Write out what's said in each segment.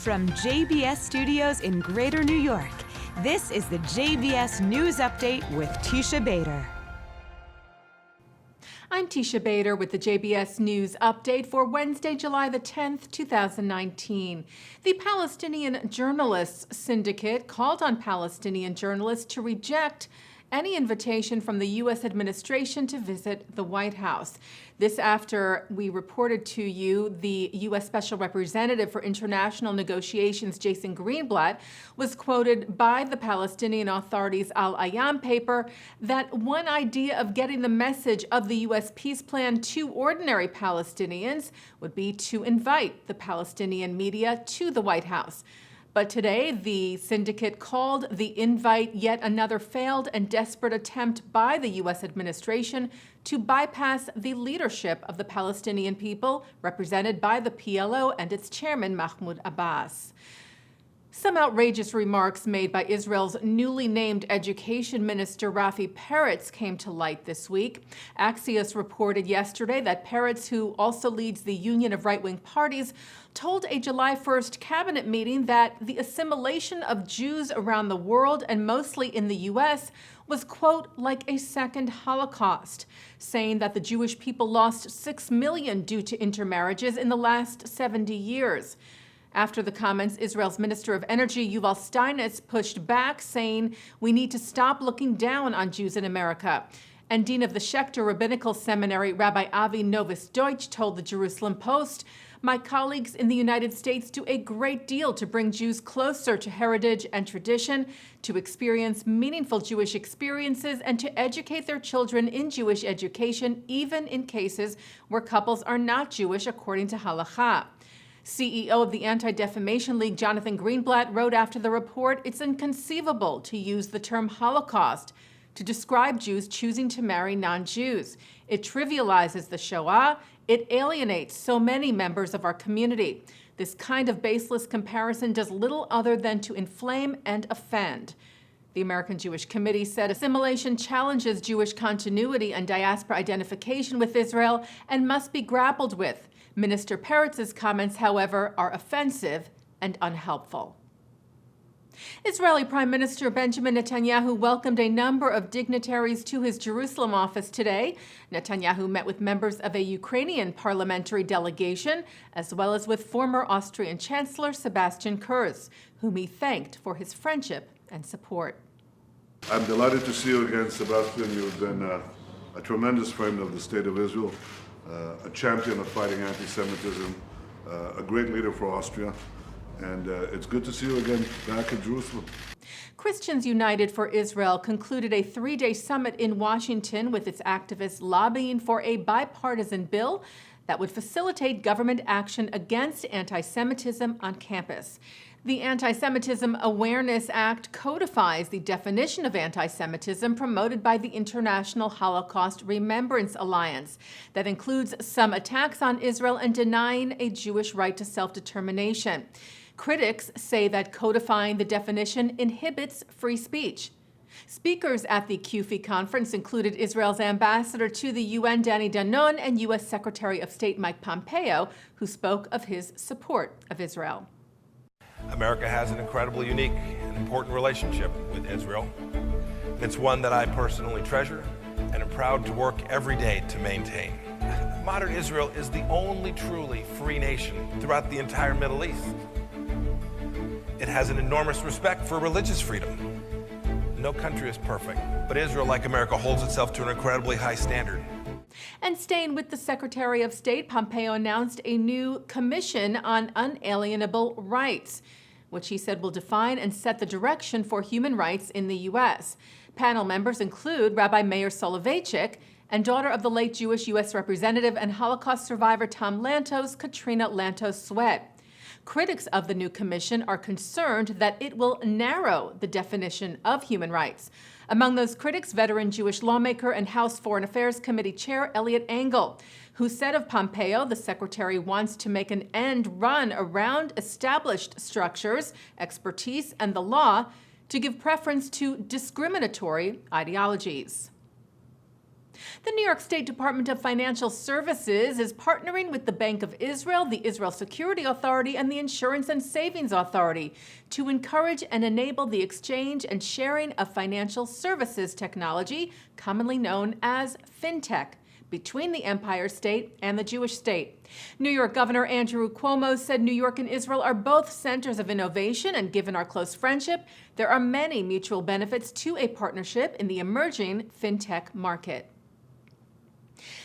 From JBS Studios in Greater New York, this is the JBS News Update with Teisha Bader. I'm Teisha Bader with the JBS News Update for Wednesday, July the 10th, 2019. The Palestinian Journalists Syndicate called on Palestinian journalists to reject any invitation from the U.S. administration to visit the White House. This after we reported to you the U.S. Special Representative for International Negotiations, Jason Greenblatt, was quoted by the Palestinian Authority's Al-Ayam paper that one idea of getting the message of the U.S. peace plan to ordinary Palestinians would be to invite the Palestinian media to the White House. But today, the syndicate called the invite yet another failed and desperate attempt by the U.S. administration to bypass the leadership of the Palestinian people, represented by the PLO and its chairman, Mahmoud Abbas. Some outrageous remarks made by Israel's newly named education minister, Rafi Pars, came to light this week. Axios reported yesterday that Pars, who also leads the Union of Right-Wing Parties, told a July 1st cabinet meeting that the assimilation of Jews around the world, and mostly in the U.S., was, quote, like a second Holocaust, saying that the Jewish people lost 6 million due to intermarriages in the last 70 years. After the comments, Israel's Minister of Energy, Yuval Steinitz, pushed back, saying we need to stop looking down on Jews in America. And Dean of the Schechter Rabbinical Seminary, Rabbi Avi Novus Deutsch, told the Jerusalem Post, "My colleagues in the United States do a great deal to bring Jews closer to heritage and tradition, to experience meaningful Jewish experiences, and to educate their children in Jewish education, even in cases where couples are not Jewish according to halakha." CEO of the Anti-Defamation League, Jonathan Greenblatt, wrote after the report, "It's inconceivable to use the term Holocaust to describe Jews choosing to marry non-Jews. It trivializes the Shoah. It alienates so many members of our community. This kind of baseless comparison does little other than to inflame and offend." The American Jewish Committee said assimilation challenges Jewish continuity and diaspora identification with Israel and must be grappled with. Minister Peretz's comments, however, are offensive and unhelpful. Israeli Prime Minister Benjamin Netanyahu welcomed a number of dignitaries to his Jerusalem office today. Netanyahu met with members of a Ukrainian parliamentary delegation, as well as with former Austrian Chancellor Sebastian Kurz, whom he thanked for his friendship and support. I'm delighted to see you again, Sebastian. You've been a tremendous friend of the State of Israel, a champion of fighting anti-Semitism, a great leader for Austria, and it's good to see you again back in Jerusalem. Christians United for Israel concluded a 3-day summit in Washington with its activists lobbying for a bipartisan bill that would facilitate government action against anti-Semitism on campus. The Anti-Semitism Awareness Act codifies the definition of anti-Semitism promoted by the International Holocaust Remembrance Alliance that includes some attacks on Israel and denying a Jewish right to self-determination. Critics say that codifying the definition inhibits free speech. Speakers at the CUFI conference included Israel's ambassador to the UN, Danny Danon, and U.S. Secretary of State Mike Pompeo, who spoke of his support of Israel. America has an incredibly unique and important relationship with Israel. It's one that I personally treasure and am proud to work every day to maintain. Modern Israel is the only truly free nation throughout the entire Middle East. It has an enormous respect for religious freedom. No country is perfect, but Israel, like America, holds itself to an incredibly high standard. And staying with the Secretary of State, Pompeo announced a new commission on unalienable rights, which he said will define and set the direction for human rights in the U.S. Panel members include Rabbi Meir Soloveichik and daughter of the late Jewish U.S. Representative and Holocaust survivor Tom Lantos, Katrina Lantos-Swett. Critics of the new commission are concerned that it will narrow the definition of human rights. Among those critics, veteran Jewish lawmaker and House Foreign Affairs Committee Chair Elliot Engel, who said of Pompeo, the secretary wants to make an end run around established structures, expertise, and the law to give preference to discriminatory ideologies. The New York State Department of Financial Services is partnering with the Bank of Israel, the Israel Security Authority, and the Insurance and Savings Authority to encourage and enable the exchange and sharing of financial services technology, commonly known as FinTech, between the Empire State and the Jewish state. New York Governor Andrew Cuomo said New York and Israel are both centers of innovation, and given our close friendship, there are many mutual benefits to a partnership in the emerging FinTech market.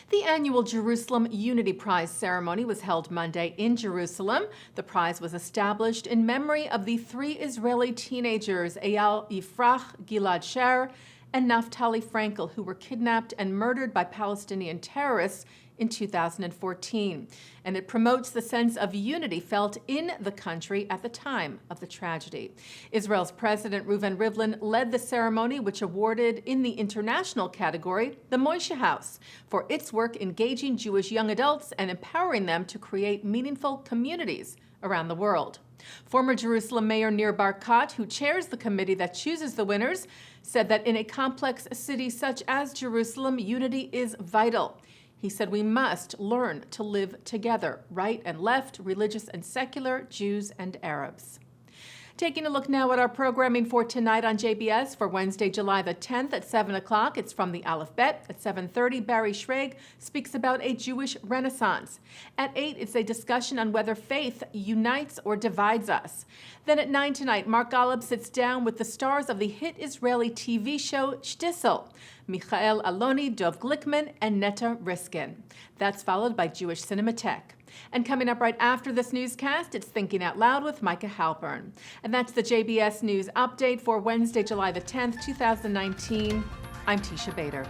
The annual Jerusalem Unity Prize ceremony was held Monday in Jerusalem. The prize was established in memory of the 3 Israeli teenagers, Eyal Yifrach, Gilad Sher, and Naftali Frankel, who were kidnapped and murdered by Palestinian terrorists in 2014. And it promotes the sense of unity felt in the country at the time of the tragedy. Israel's President Reuven Rivlin led the ceremony, which awarded in the international category the Moshe House for its work engaging Jewish young adults and empowering them to create meaningful communities around the world. Former Jerusalem Mayor Nir Barkat, who chairs the committee that chooses the winners, said that in a complex city such as Jerusalem, unity is vital. He said we must learn to live together, right and left, religious and secular, Jews and Arabs. Taking a look now at our programming for tonight on JBS for Wednesday, July the 10th at 7 o'clock. It's from the Aleph Bet. At 7:30, Barry Schrag speaks about a Jewish Renaissance. At 8, it's a discussion on whether faith unites or divides us. Then at 9 tonight, Mark Golub sits down with the stars of the hit Israeli TV show Shtisel, Michael Aloni, Dov Glickman, and Netta Riskin. That's followed by Jewish Cinematheque. And coming up right after this newscast, it's Thinking Out Loud with Micah Halpern. And that's the JBS News Update for Wednesday, July the 10th, 2019. I'm Teisha Bader.